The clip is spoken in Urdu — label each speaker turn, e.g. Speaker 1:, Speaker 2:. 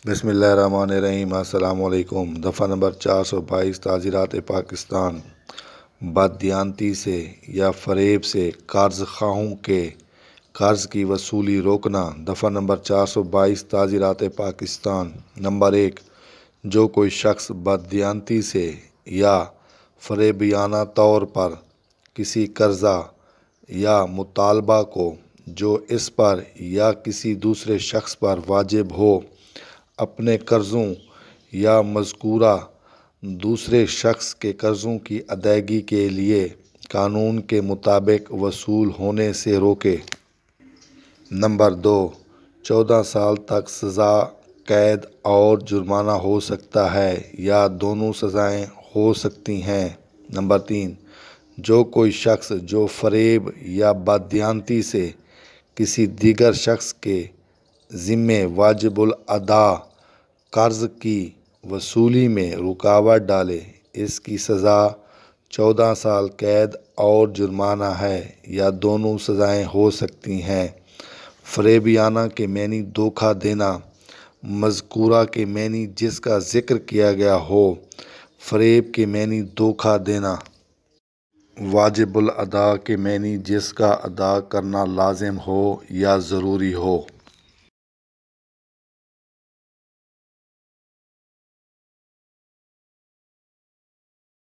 Speaker 1: بسم اللہ الرحمن الرحیم۔ السلام علیکم۔ دفعہ نمبر 422 تعزیرات پاکستان۔ بددیانتی سے یا فریب سے قرض خواہوں کے قرض کی وصولی روکنا۔ دفعہ نمبر 422 تعزیرات پاکستان۔ نمبر 1، جو کوئی شخص بددیانتی سے یا فریبیانہ طور پر کسی قرضہ یا مطالبہ کو جو اس پر یا کسی دوسرے شخص پر واجب ہو، اپنے قرضوں یا مذکورہ دوسرے شخص کے قرضوں کی ادائیگی کے لیے قانون کے مطابق وصول ہونے سے روکے۔ نمبر 2، 14 سال تک سزا قید اور جرمانہ ہو سکتا ہے یا دونوں سزائیں ہو سکتی ہیں۔ نمبر 3، جو کوئی شخص جو فریب یا بددیانتی سے کسی دیگر شخص کے ذمے واجب الادا قرض کی وصولی میں رکاوٹ ڈالے، اس کی سزا 14 سال قید اور جرمانہ ہے یا دونوں سزائیں ہو سکتی ہیں۔ فریبیانہ کے معنی دھوکہ دینا، مذکورہ کے معنی جس کا ذکر کیا گیا ہو، فریب کے معنی دھوکہ دینا، واجب الادا کے معنی جس کا ادا کرنا لازم ہو یا ضروری ہو۔